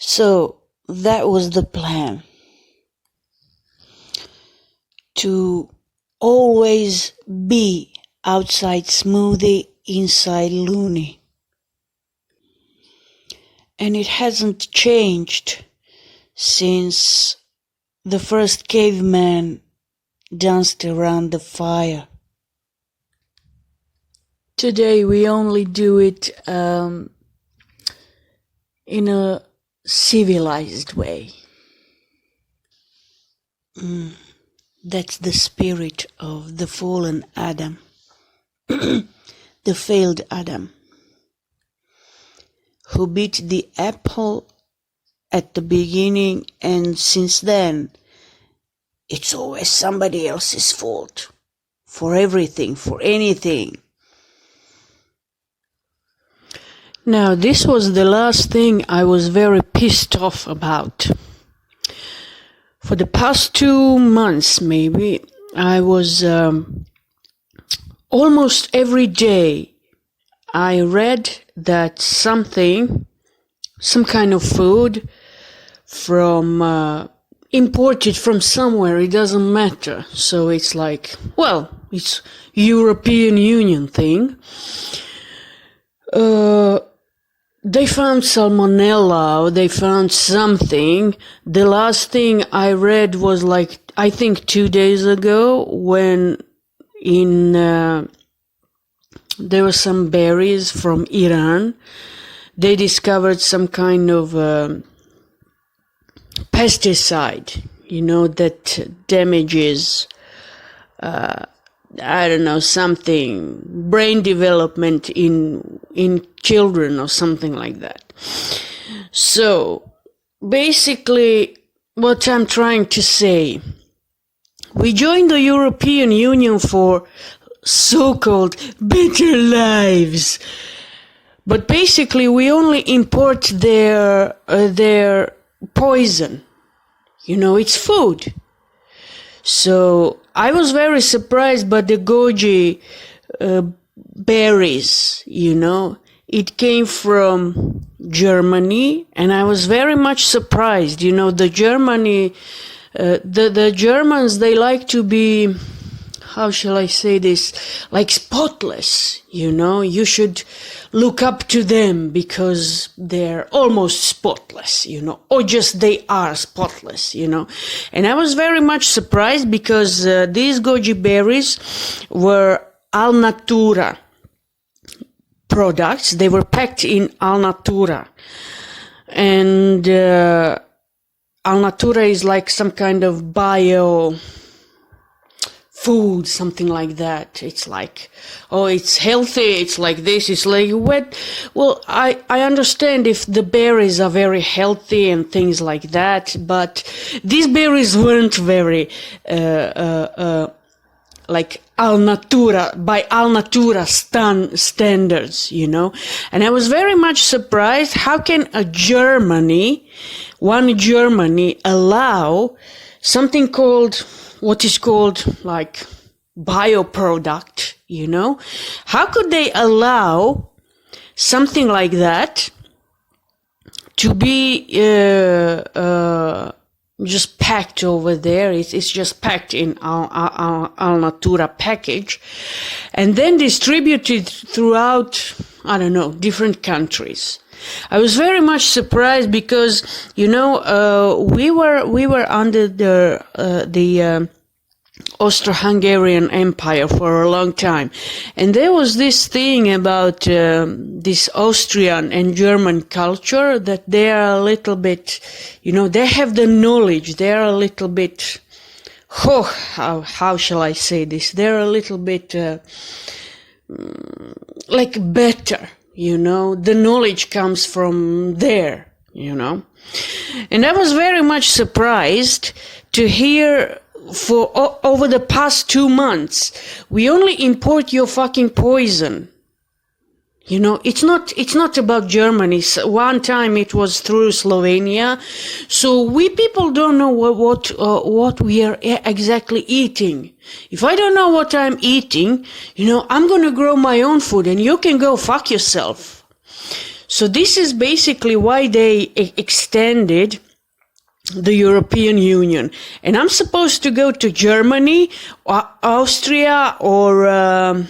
So that was the plan. To always be outside smoothie, inside loony. And it hasn't changed since the first caveman danced around the fire. Today we only do it in a civilized way. That's the spirit of the fallen Adam, the failed Adam, who bit the apple at the beginning, and since then it's always somebody else's fault, for everything, for anything. Now, this was the last thing I was very pissed off about. For the past 2 months, maybe, I was almost every day I read that some kind of food from imported from somewhere, it doesn't matter. So it's like, well, it's European Union thing. They found salmonella, or they found something. The last thing I read was like, I think 2 days ago, when there were some berries from Iran. They discovered some kind of pesticide, that damages, I don't know, something, brain development in children or something like that. So, basically, what I'm trying to say, we joined the European Union for so-called better lives. But basically, we only import their poison. It's food. So I was very surprised by the goji berries. It came from Germany, and I was very much surprised. The Germans, they like to be, how shall I say this, like spotless. You should look up to them because they're almost spotless, or just they are spotless, And I was very much surprised because these goji berries were al natura products. They were packed in al natura. And al natura is like some kind of bio food, something like that. It's like, oh, it's healthy, it's like this, it's like wet. Well, I understand if the berries are very healthy and things like that, but these berries weren't very like al natura, by al natura standards, And I was very much surprised, how can one Germany allow something called, what is called like bioproduct, How could they allow something like that to be just packed over there? It's just packed in al natura package and then distributed throughout, I don't know, different countries. I was very much surprised because, we were under the Austro-Hungarian Empire for a long time. And there was this thing about this Austrian and German culture that they are a little bit, they have the knowledge, they are a little bit, how shall I say this? They're a little bit like better. The knowledge comes from there, And I was very much surprised to hear over the past 2 months, we only import your fucking poison. It's not about Germany. One time it was through Slovenia. So we people don't know what we are exactly eating. If I don't know what I'm eating, I'm going to grow my own food and you can go fuck yourself. So this is basically why they extended the European Union. And I'm supposed to go to Germany, or Austria, or I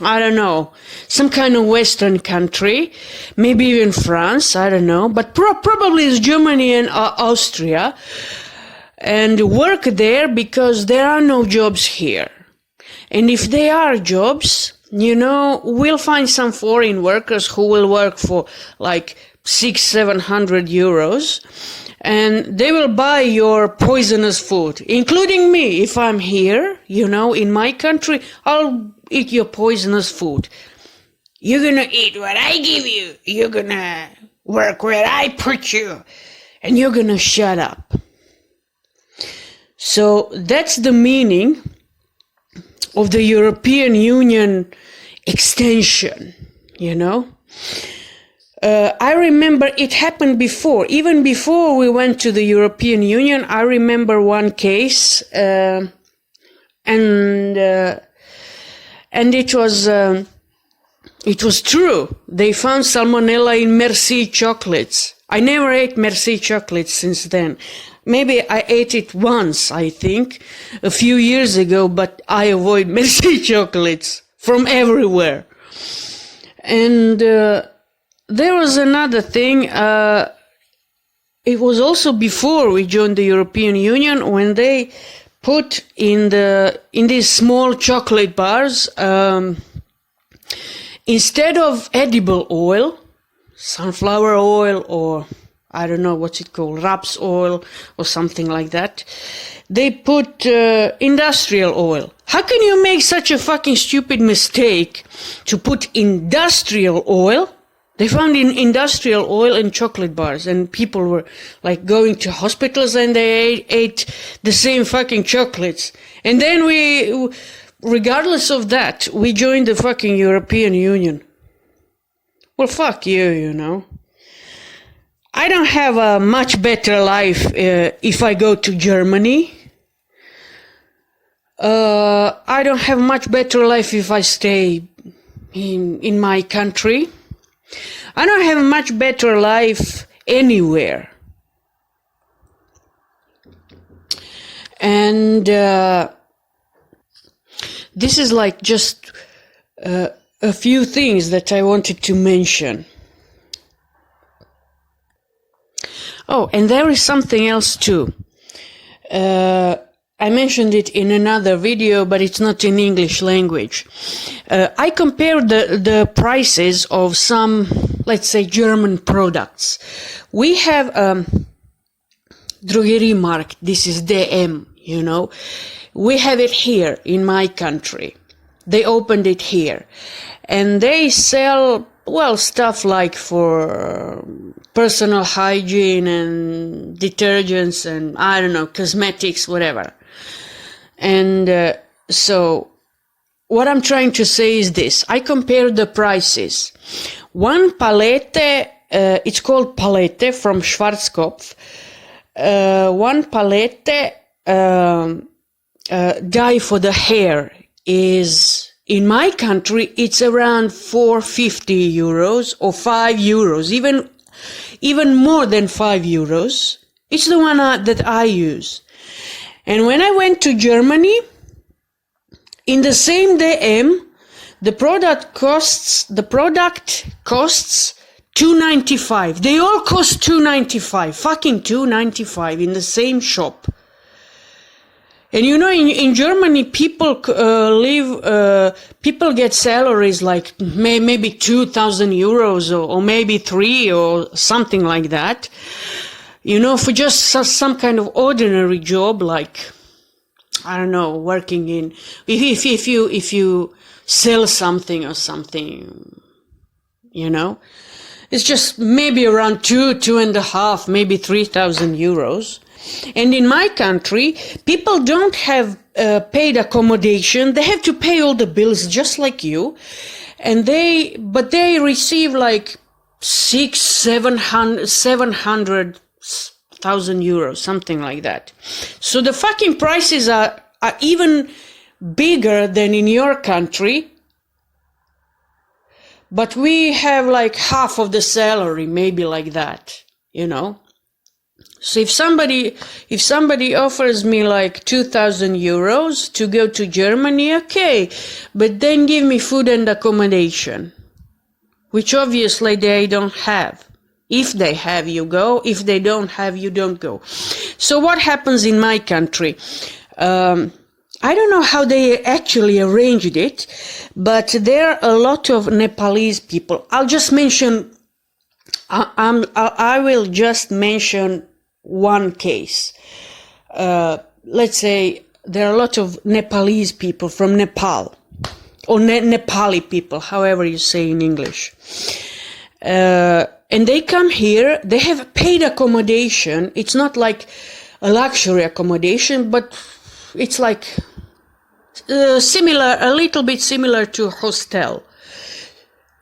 don't know, some kind of Western country, maybe even France, I don't know, but probably it's Germany and Austria, and work there because there are no jobs here. And if there are jobs, we'll find some foreign workers who will work for like 600-700 euros, and they will buy your poisonous food, including me. If I'm here, in my country, I'll eat your poisonous food. You're gonna eat what I give you. You're gonna work where I put you. And you're gonna shut up. So that's the meaning of the European Union extension, I remember it happened before. Even before we went to the European Union, I remember one case, and it was true. They found salmonella in Merci chocolates. I never ate Merci chocolates since then. Maybe I ate it once, I think, a few years ago, but I avoid Merci chocolates from everywhere. And there was another thing. It was also before we joined the European Union, when they put in these small chocolate bars, instead of edible oil, sunflower oil, or I don't know what's it called, raps oil or something like that, they put industrial oil. How can you make such a fucking stupid mistake to put industrial oil? They found industrial oil in chocolate bars, and people were like going to hospitals, and they ate the same fucking chocolates. And then regardless of that, we joined the fucking European Union. Well, fuck you, I don't have a much better life if I go to Germany. I don't have much better life if I stay in my country. I don't have a much better life anywhere. And this is like just a few things that I wanted to mention. Oh, and there is something else too. I mentioned it in another video, but it's not in English language. I compared the prices of some, let's say, German products. We have Drogeriemarkt. This is DM, We have it here in my country. They opened it here. And they sell, stuff like for personal hygiene and detergents and, I don't know, cosmetics, whatever. And so what I'm trying to say is this. I compared the prices. One palette, it's called palette from Schwarzkopf. One palette dye for the hair is, in my country, it's around 450 euros or 5 euros, even more than 5 euros. It's the one that I use. And when I went to Germany, in the same DM, the product costs $2.95. They all cost $2.95, fucking $2.95 in the same shop. And in Germany, people people get salaries like maybe 2,000 euros or maybe 3 or something like that. For just some kind of ordinary job, like, I don't know, working in, if you sell something or something, it's just maybe around 2.5, maybe 3,000 euros. And in my country, people don't have paid accommodation. They have to pay all the bills just like you. But they receive like 700,000 euros, something like that. So the fucking prices are even bigger than in your country. but we have like half of the salary, maybe like that, you know. So if somebody offers me like 2,000 euros to go to Germany, okay, but then give me food and accommodation, which obviously they don't have. If they have, you go. If they don't have, you don't go. So what happens in my country? I don't know how they actually arranged it, but there are a lot of Nepalese people. I'll just mention, I will just mention one case. Let's say there are a lot of Nepalese people from Nepal, or Nepali people, however you say in English. And they come here, they have paid accommodation. It's not like a luxury accommodation, but it's like similar, a little bit similar to a hostel.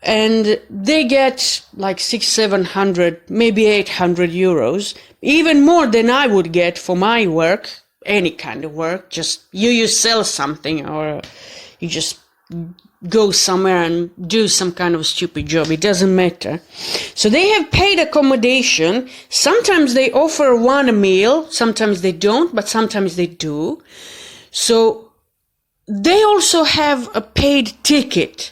And they get like 600-700, maybe 800 euros, even more than I would get for my work, any kind of work. Just you sell something, or you just go somewhere and do some kind of stupid job. It doesn't matter. So they have paid accommodation. Sometimes they offer one meal, sometimes they don't, but sometimes they do. So they also have a paid ticket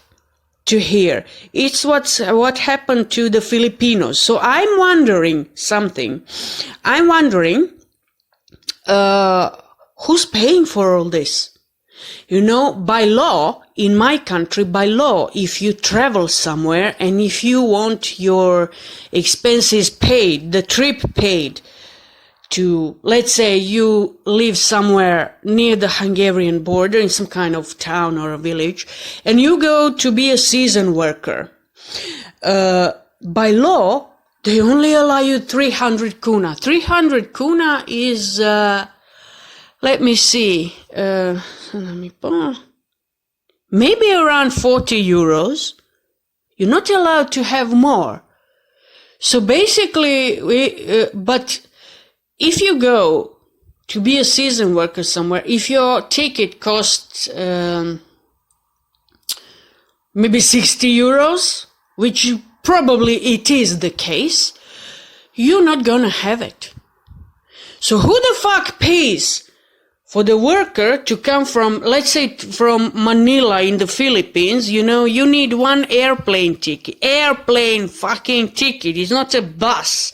to here. It's what happened to the Filipinos. So I'm wondering something. I'm wondering who's paying for all this? You know, by law, in my country, by law, if you travel somewhere and if you want your expenses paid, the trip paid to, let's say you live somewhere near the Hungarian border in some kind of town or a village, and you go to be a season worker, by law, they only allow you 300 kuna. 300 kuna is, let me see, maybe around 40 euros. You're not allowed to have more. So basically, but if you go to be a season worker somewhere, if your ticket costs maybe 60 euros, which probably it is the case, you're not gonna have it. So who the fuck pays for the worker to come from, let's say, from Manila in the Philippines? You know, you need one airplane ticket. Airplane fucking ticket. It's not a bus.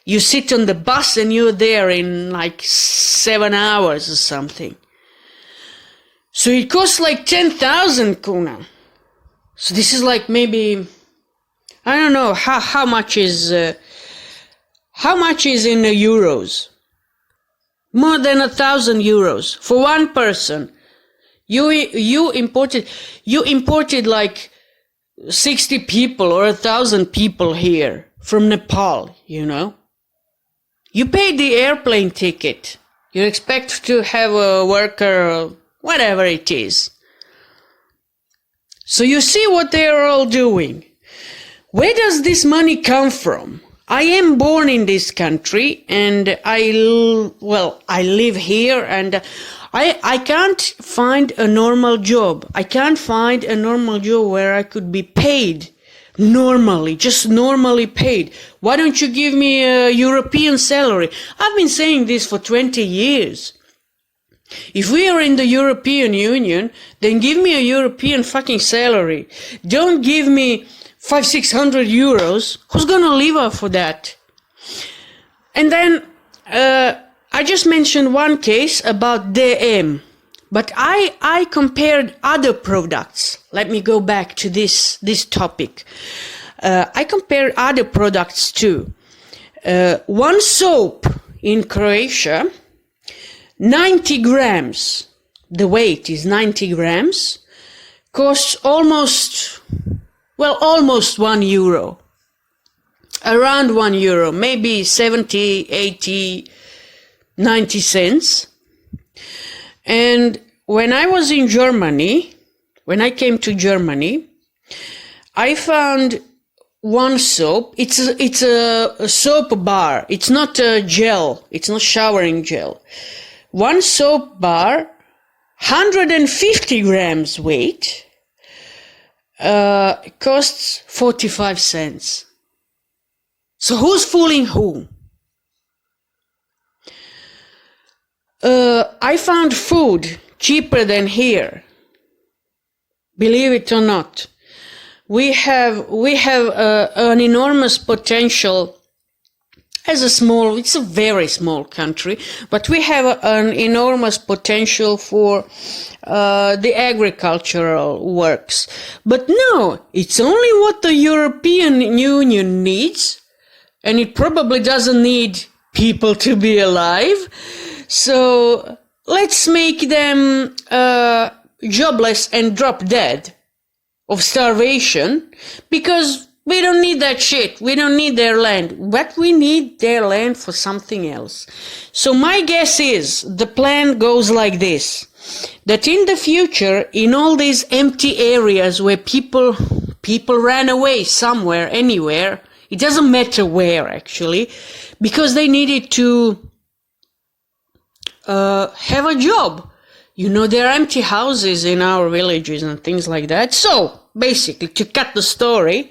You sit on the bus and you're there in like 7 hours or something. So it costs like 10,000 kuna. So this is like maybe, I don't know, how much is in euros? More than 1,000 euros for one person. You imported like 60 people or 1,000 people here from Nepal, you know. You paid the airplane ticket. You expect to have a worker, whatever it is. So you see what they are all doing. Where does this money come from? I am born in this country and I live here, and I can't find a normal job. I can't find a normal job where I could be paid normally, just normally paid. Why don't you give me a European salary? I've been saying this for 20 years. If we are in the European Union, then give me a European fucking salary. Don't give me 500-600 euros. Who's gonna live off for that? And then I just mentioned one case about DM, but I compared other products. Let me go back to this topic. I compared other products too. One soap in Croatia, 90 grams. The weight is 90 grams. Costs almost 1 euro. Around 1 euro, maybe 70, 80, 90 cents. And when I was in Germany, when I came to Germany, I found one soap. It's a soap bar. It's not a gel. It's not showering gel. One soap bar, 150 grams weight. costs 45 cents. So who's fooling who? I found food cheaper than here. Believe it or not. We have an enormous potential it's a very small country, but we have an enormous potential for the agricultural works. But no, it's only what the European Union needs, and it probably doesn't need people to be alive. So let's make them jobless and drop dead of starvation, because we don't need that shit. We don't need their land. But we need their land for something else. So my guess is the plan goes like this. That in the future, in all these empty areas where people ran away somewhere, anywhere, it doesn't matter where actually, because they needed to have a job. You know, there are empty houses in our villages and things like that. So, basically, to cut the story,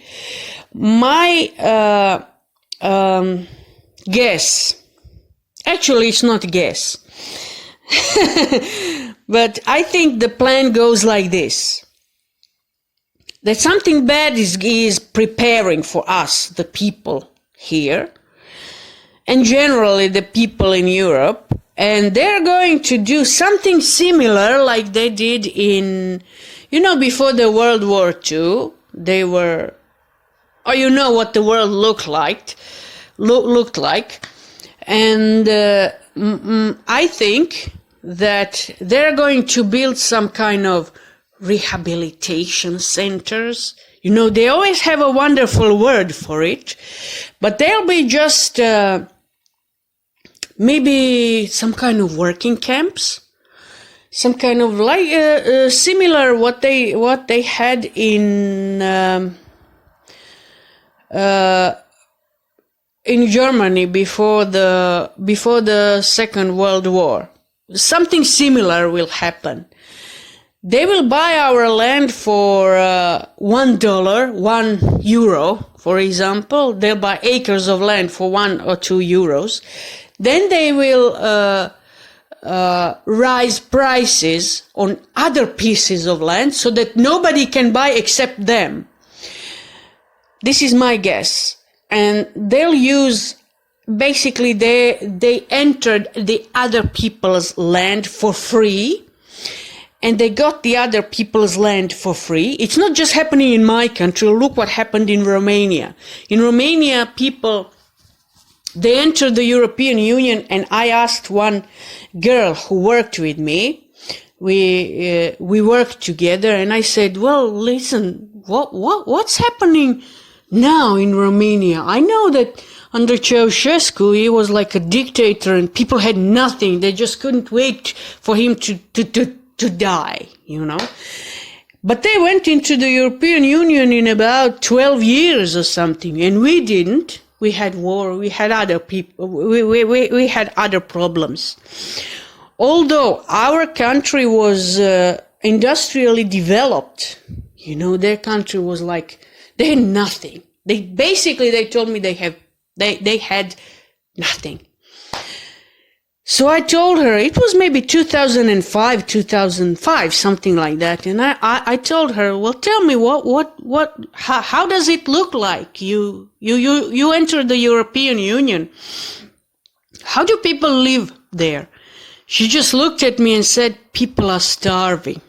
my guess, actually it's not a guess, but I think the plan goes like this. That something bad is preparing for us, the people here, and generally the people in Europe. And they're going to do something similar like they did in, before the World War II. They were, you know what the world looked like. And I think that they're going to build some kind of rehabilitation centers. They always have a wonderful word for it, but they'll be just maybe some kind of working camps, some kind of similar what they had in Germany before the Second World War. Something similar will happen. They will buy our land for $1, €1, for example. They'll buy acres of land for €1 or €2. Then they will rise prices on other pieces of land so that nobody can buy except them. This is my guess. And they'll use, basically they entered the other people's land for free, and they got the other people's land for free. It's not just happening in my country. Look what happened in Romania. In Romania, they entered the European Union, and I asked one girl who worked with me. We worked together, and I said, "Well, listen, what's happening now in Romania? I know that under Ceausescu he was like a dictator, and people had nothing. They just couldn't wait for him to die, But they went into the European Union in about 12 years or something, and we didn't. We had war, we had other people, we had other problems. Although our country was industrially developed, their country was like, they had nothing. They told me they had nothing. So I told her, it was maybe 2005, something like that. And I told her, well, tell me how does it look like? You entered the European Union. How do people live there? She just looked at me and said, people are starving.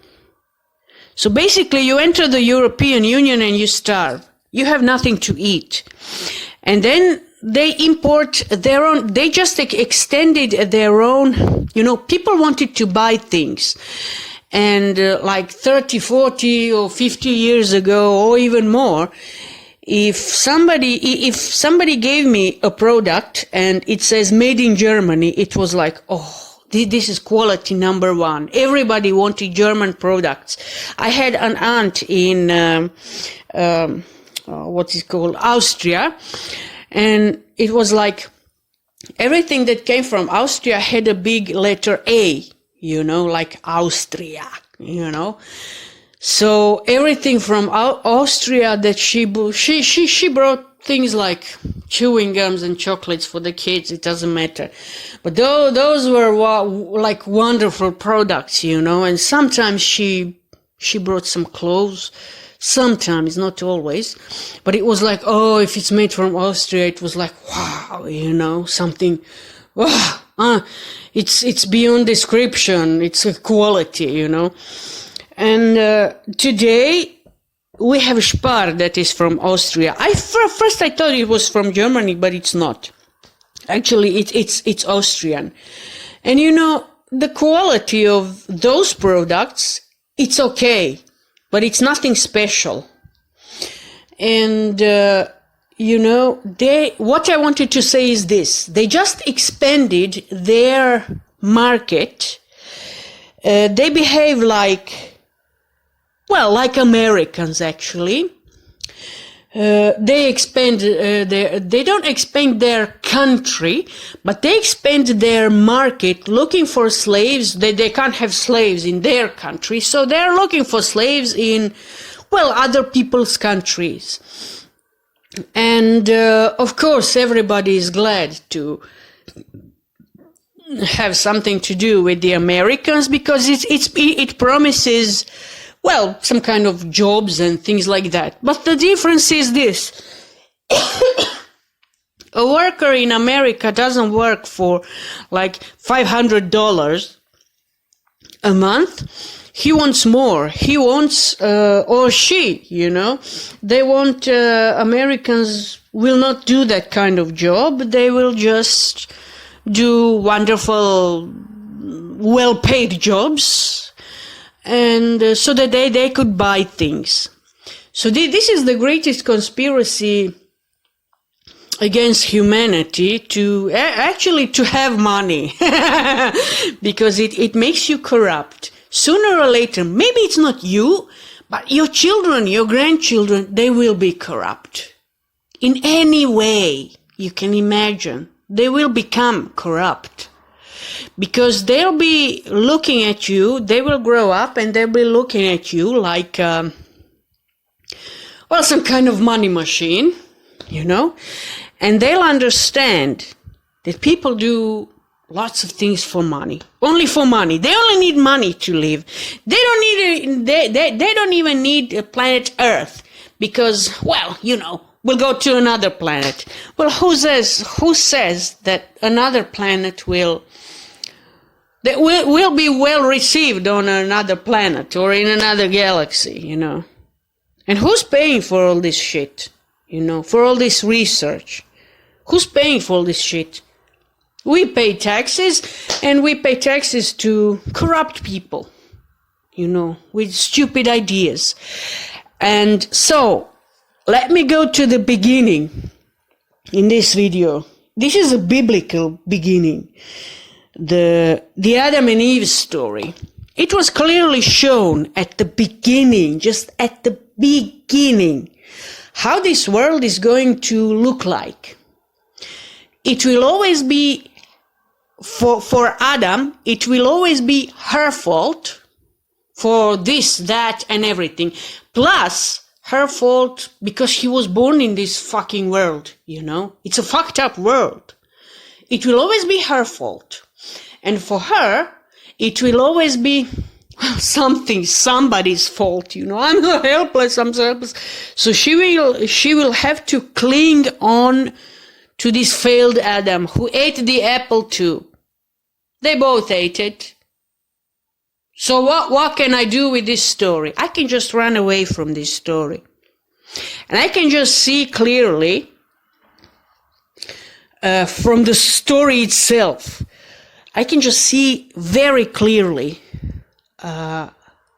So basically you enter the European Union and you starve. You have nothing to eat. And then they import their own, they just extended their own, people wanted to buy things. And like 30, 40 or 50 years ago, or even more, if somebody gave me a product and it says made in Germany, it was like, oh, this is quality number one. Everybody wanted German products. I had an aunt in, Austria. And it was like everything that came from Austria had a big letter A, like Austria, So everything from Austria that she brought things like chewing gums and chocolates for the kids. It doesn't matter, but those were like wonderful products, you know. And sometimes she brought some clothes. Sometimes, not always, but it was like, oh, if it's made from Austria, it was like, wow, you know, something. Wow, it's beyond description. It's a quality, you know. And today we have Spar that is from Austria. First I thought it was from Germany, but it's not. Actually, it's Austrian. And you know, the quality of those products, it's okay, but it's nothing special. And you know, what I wanted to say is this: they just expanded their market. They behave like Americans, actually. They expand they don't expand their country, but they expand their market looking for slaves. They can't have slaves in their country, so they're looking for slaves in, other people's countries. And of course, everybody is glad to have something to do with the Americans, because it promises, some kind of jobs and things like that. But the difference is this: a worker in America doesn't work for like $500 a month. He wants more. He wants, or she, you know, they want, Americans will not do that kind of job. They will just do wonderful, well-paid jobs, and so that they could buy things. So this is the greatest conspiracy against humanity, to have money, because it makes you corrupt. Sooner or later, maybe it's not you, but your children, your grandchildren, they will be corrupt. In any way you can imagine, they will become corrupt. Because they'll be looking at you, they will grow up and they'll be looking at you like, some kind of money machine, you know, and they'll understand that people do lots of things for money, only for money. They only need money to live. They don't even need planet Earth, because, we'll go to another planet. Well, who says that another planet will be well received on another planet or in another galaxy, you know? And who's paying for all this shit, you know, for all this research? Who's paying for all this shit? We pay taxes, and we pay taxes to corrupt people, you know, with stupid ideas. And so, let me go to the beginning in this video. This is a biblical beginning. The Adam and Eve story. It was clearly shown at the beginning, just at the beginning, how this world is going to look like. It will always be, for Adam, it will always be her fault for this, that, and everything. Plus, her fault because he was born in this fucking world, you know? It's a fucked up world. It will always be her fault. And for her, it will always be somebody's fault, you know? I'm so helpless. So she will have to cling on to this failed Adam, who ate the apple too. They both ate it. So what can I do with this story? I can just run away from this story. And I can just see clearly from the story itself. I can just see very clearly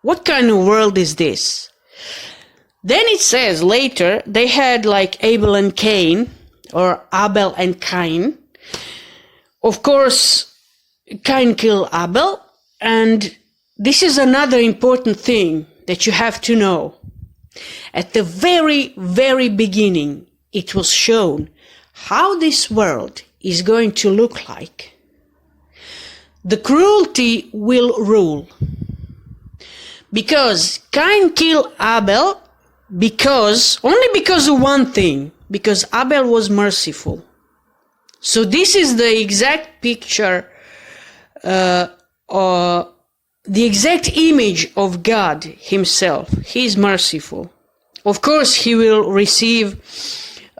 what kind of world is this. Then it says later they had like Abel and Cain, or Abel and Cain. Of course, Cain killed Abel, and this is another important thing that you have to know. At the very, very beginning, it was shown how this world is going to look like. The cruelty will rule. Because Cain killed Abel only because of one thing, because Abel was merciful. So this is the exact picture, the exact image of God himself. He is merciful. Of course, he will receive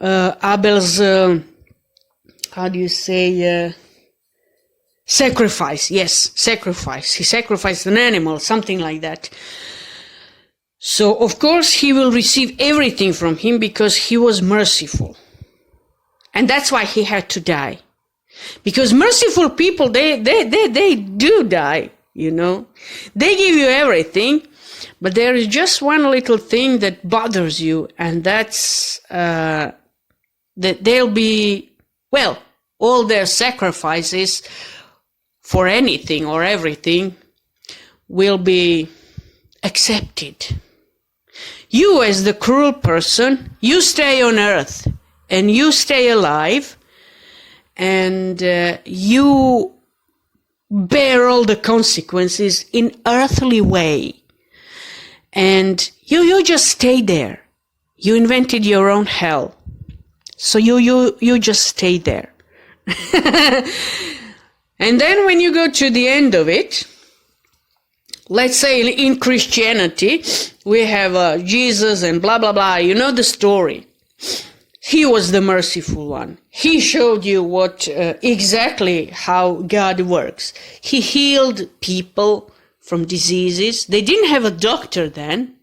Abel's, sacrifice. Yes, sacrifice. He sacrificed an animal, something like that. So, of course, he will receive everything from him because he was merciful. And that's why he had to die. Because merciful people, they do die, you know. They give you everything, but there is just one little thing that bothers you, and that's that they'll be, well, all their sacrifices for anything or everything will be accepted. You, as the cruel person, you stay on earth and you stay alive, and you bear all the consequences in earthly way. And you just stay there. You invented your own hell. So you just stay there. And then when you go to the end of it, let's say in Christianity, we have Jesus and blah, blah, blah. You know the story. He was the merciful one. He showed you what exactly how God works. He healed people from diseases. They didn't have a doctor then.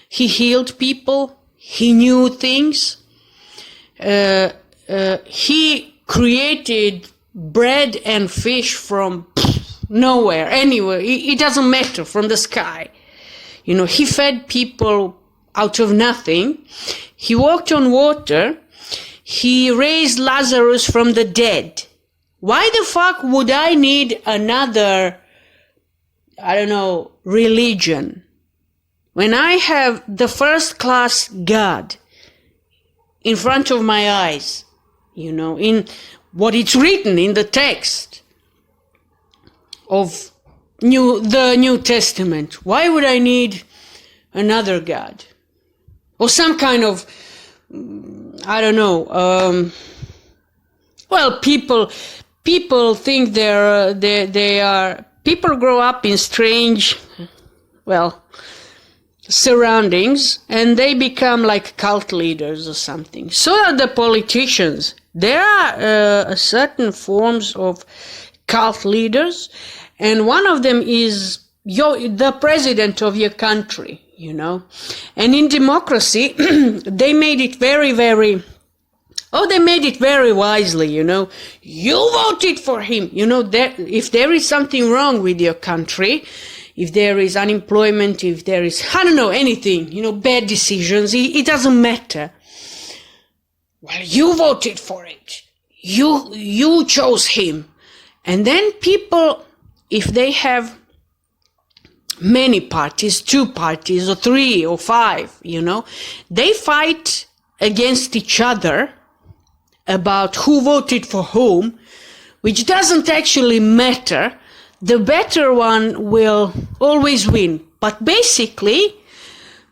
He healed people. He knew things. He created bread and fish from nowhere, anywhere. It doesn't matter, from the sky. You know, he fed people out of nothing. He walked on water. He raised Lazarus from the dead. Why the fuck would I need another, religion, when I have the first class God in front of my eyes, you know, in what it's written in the text of the New Testament? Why would I need another God? Or some kind of, people think they are, people grow up in strange, surroundings, and they become like cult leaders or something. So are the politicians. There are certain forms of cult leaders, and one of them is the president of your country, you know. And in democracy, they made it very wisely, you know. You voted for him, you know. If there is something wrong with your country, if there is unemployment, if there is, anything, you know, bad decisions, it doesn't matter. Well, you voted for it. You chose him. And then people, if they have many parties, 2 parties or 3 or 5, you know, they fight against each other about who voted for whom, which doesn't actually matter. The better one will always win. But basically,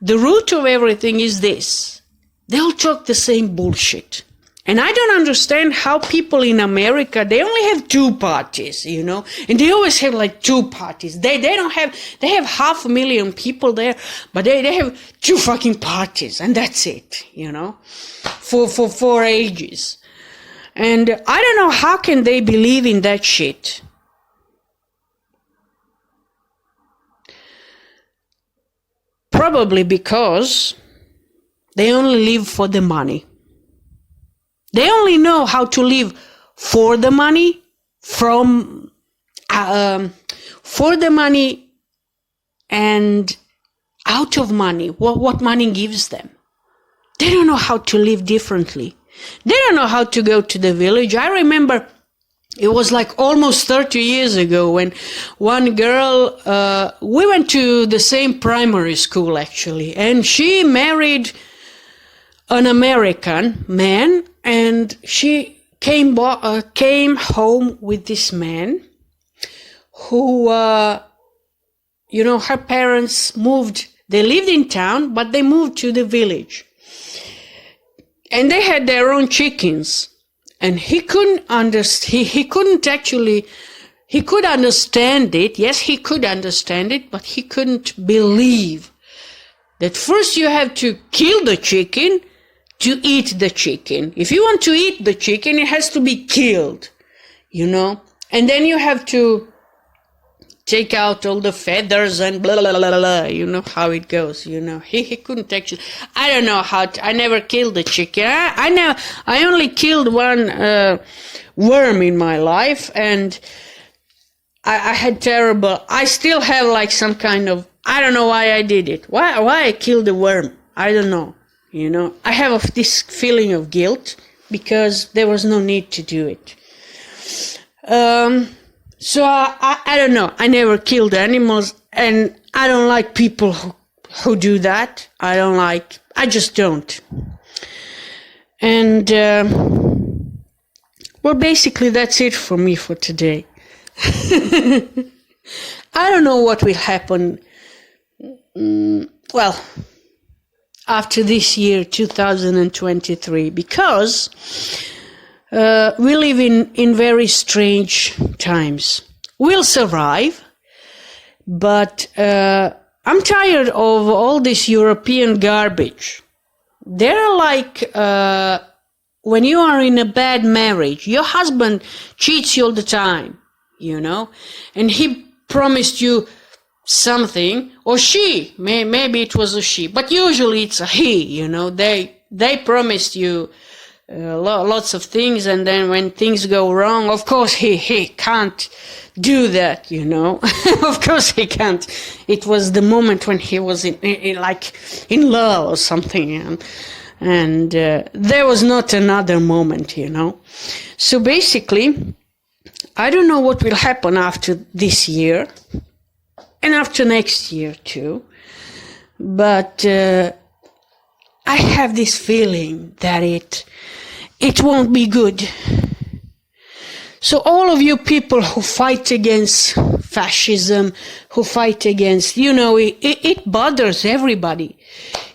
the root of everything is this. They all talk the same bullshit. And I don't understand how people in America, they only have 2 parties, you know, and they always have like 2 parties. They have 500,000 people there, but they have 2 fucking parties, and that's it, you know, for ages. And I don't know, how can they believe in that shit? Probably because they only live for the money. They only know how to live for the money, for the money and out of money, what money gives them. They don't know how to live differently. They don't know how to go to the village. I remember it was like almost 30 years ago when one girl, we went to the same primary school actually, and she married an American man, and she came home with this man who, her parents moved. They lived in town, but they moved to the village. And they had their own chickens. And he couldn't understand, he could understand it. Yes, he could understand it, but he couldn't believe that first you have to kill the chicken to eat the chicken. If you want to eat the chicken, it has to be killed, and then you have to take out all the feathers and blah, blah, blah, blah, you know how it goes, he couldn't actually, I don't know I never killed a chicken. I only killed one worm in my life, and I had terrible, I still have like some kind of, I don't know why I did it. Why I killed the worm? I don't know, I have this feeling of guilt because there was no need to do it. So I don't know. I never killed animals, and I don't like people who do that. I just don't. And, well, basically that's it for me for today. I don't know what will happen, after this year, 2023, because we live in very strange times. We'll survive, but I'm tired of all this European garbage. They're like when you are in a bad marriage, your husband cheats you all the time, and he promised you something, or she, maybe it was a she, but usually it's a he, they promised you lots of things, and then when things go wrong, of course he can't do that, of course he can't. It was the moment when he was in love or something, and there was not another moment, So basically, I don't know what will happen after this year and after next year too, but I have this feeling that it won't be good. So all of you people who fight against fascism, who fight against, it bothers everybody.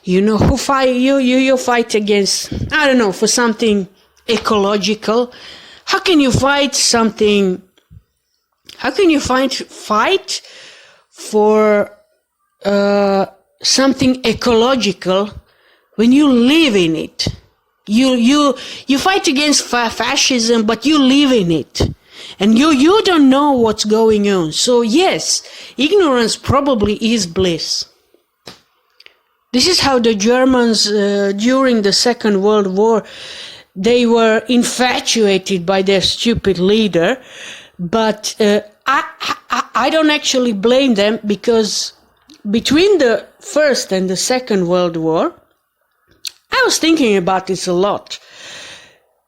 Who fight, you fight against, I don't know, for something ecological. How can you fight something, fight for something ecological when you live in it? You fight against fascism, but you live in it, and you don't know what's going on. So yes, ignorance probably is bliss. This is how the Germans during the Second World War, they were infatuated by their stupid leader, but I don't actually blame them, because between the First and the Second World War, I was thinking about this a lot.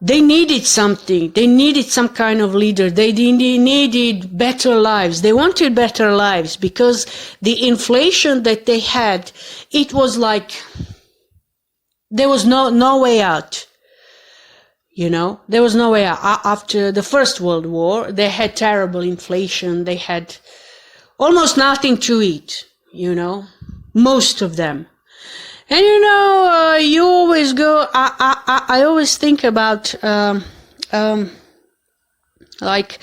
They needed something. They needed some kind of leader. They needed better lives. They wanted better lives, because the inflation that they had, it was like there was no way out. There was no way out. After the First World War, they had terrible inflation. They had almost nothing to eat, most of them. And you always go, I always think about, like,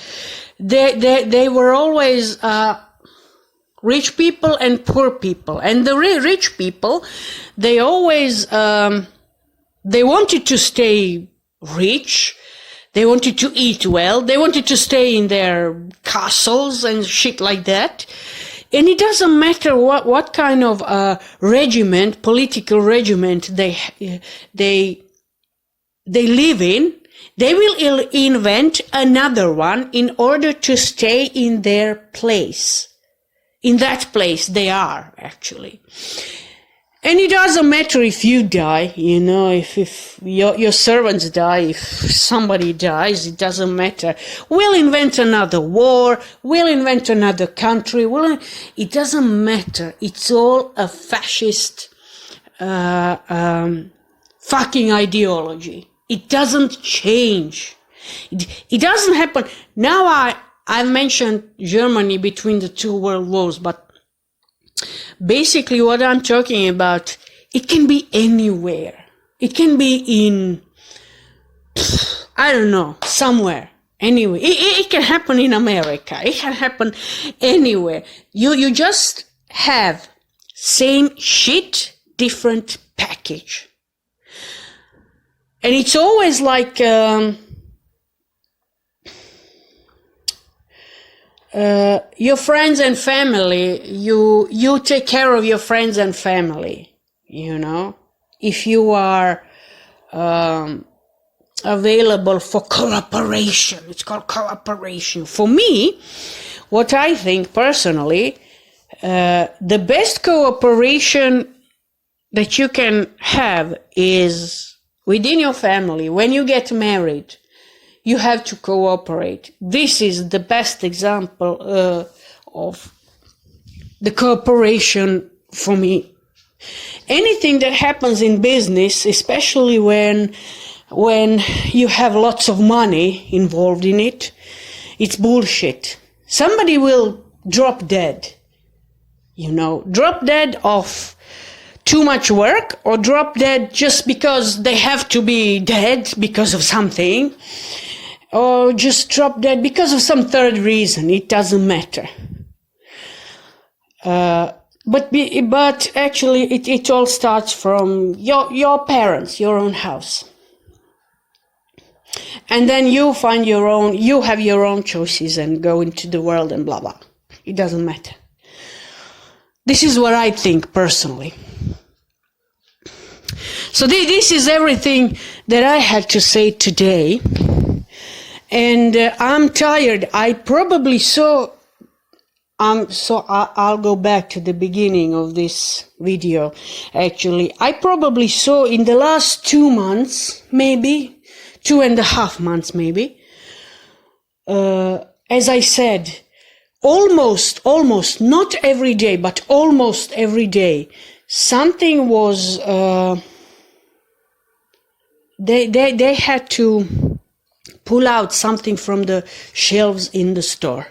they were always, rich people and poor people. And the rich people, they always, they wanted to stay rich. They wanted to eat well. They wanted to stay in their castles and shit like that. And it doesn't matter what kind of regiment, political regiment they live in. They will invent another one in order to stay in their place. In that place they are, actually. And it doesn't matter if you die, if your servants die, if somebody dies, it doesn't matter. We'll invent another war, we'll invent another country, it doesn't matter. It's all a fascist, fucking ideology. It doesn't change. It doesn't happen. Now I mentioned Germany between the two world wars, but Basically, what I'm talking about, it can be anywhere. It can be in, I don't know, somewhere. Anyway, it can happen in America. It can happen anywhere. You just have same shit, different package. And it's always like your friends and family. You take care of your friends and family. You know, if you are available for cooperation, it's called cooperation. For me, what I think personally, the best cooperation that you can have is within your family. When you get married, you have to cooperate. This is the best example of the cooperation for me. Anything that happens in business, especially when you have lots of money involved in it, it's bullshit. Somebody will drop dead. You know, drop dead of too much work, or drop dead just because they have to be dead because of something, or just drop dead because of some third reason. It doesn't matter. But actually it all starts from your parents, your own house. And then you have your own choices and go into the world and blah, blah. It doesn't matter. This is what I think personally. So this is everything that I had to say today. And I'm tired. I'll go back to the beginning of this video. Actually, I probably saw in the last 2 months, maybe 2.5 months, maybe. As I said, almost, not every day, but almost every day, something was, they had to pull out something from the shelves in the store.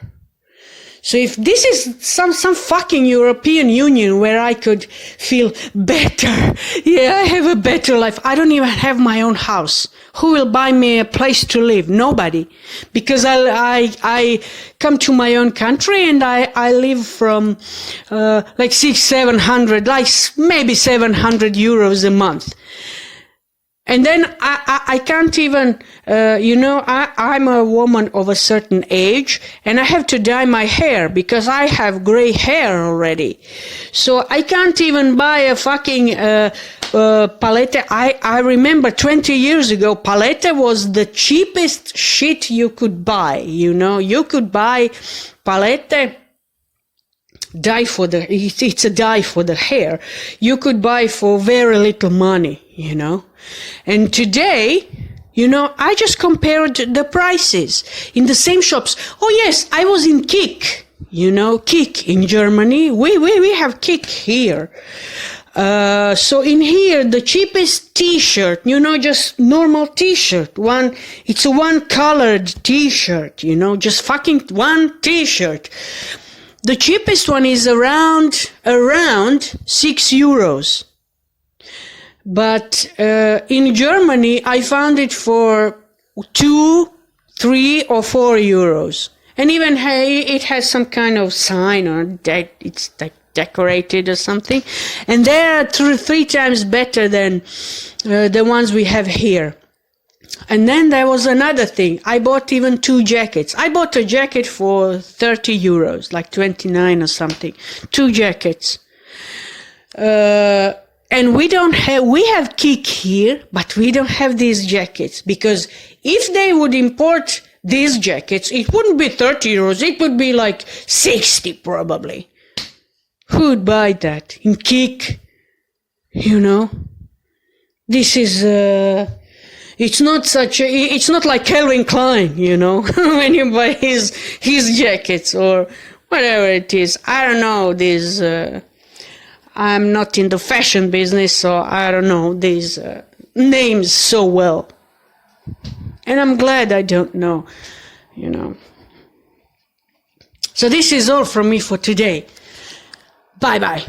So if this is some fucking European Union where I could feel better, I have a better life. I don't even have my own house. Who will buy me a place to live? Nobody. Because I come to my own country and I live from like 600-700, like maybe 700 euros a month. And then I can't even, I'm a woman of a certain age and I have to dye my hair because I have gray hair already. So I can't even buy a fucking palette. I remember 20 years ago, palette was the cheapest shit you could buy. You could buy palette. It's a dye for the hair. You could buy for very little money, And today, I just compared the prices in the same shops. Oh yes, I was in Kick, Kick in Germany. We have Kick here. So in here, the cheapest t-shirt, just normal t-shirt, it's a one-colored t-shirt, just fucking one t-shirt. The cheapest one is around 6 euros. But in Germany, I found it for 2, 3, or 4 euros. And even it has some kind of sign on that it's like decorated or something. And they are 3 times better than the ones we have here. And then there was another thing. I bought even 2 jackets. I bought a jacket for 30 euros, like 29 or something. 2 jackets. And we have Kick here, but we don't have these jackets. Because if they would import these jackets, it wouldn't be 30 euros. It would be like 60 probably. Who would buy that in Kick? This is... It's not like Calvin Klein, when you buy his jackets or whatever it is. I don't know I'm not in the fashion business, so I don't know these names so well. And I'm glad I don't know, So this is all from me for today. Bye bye.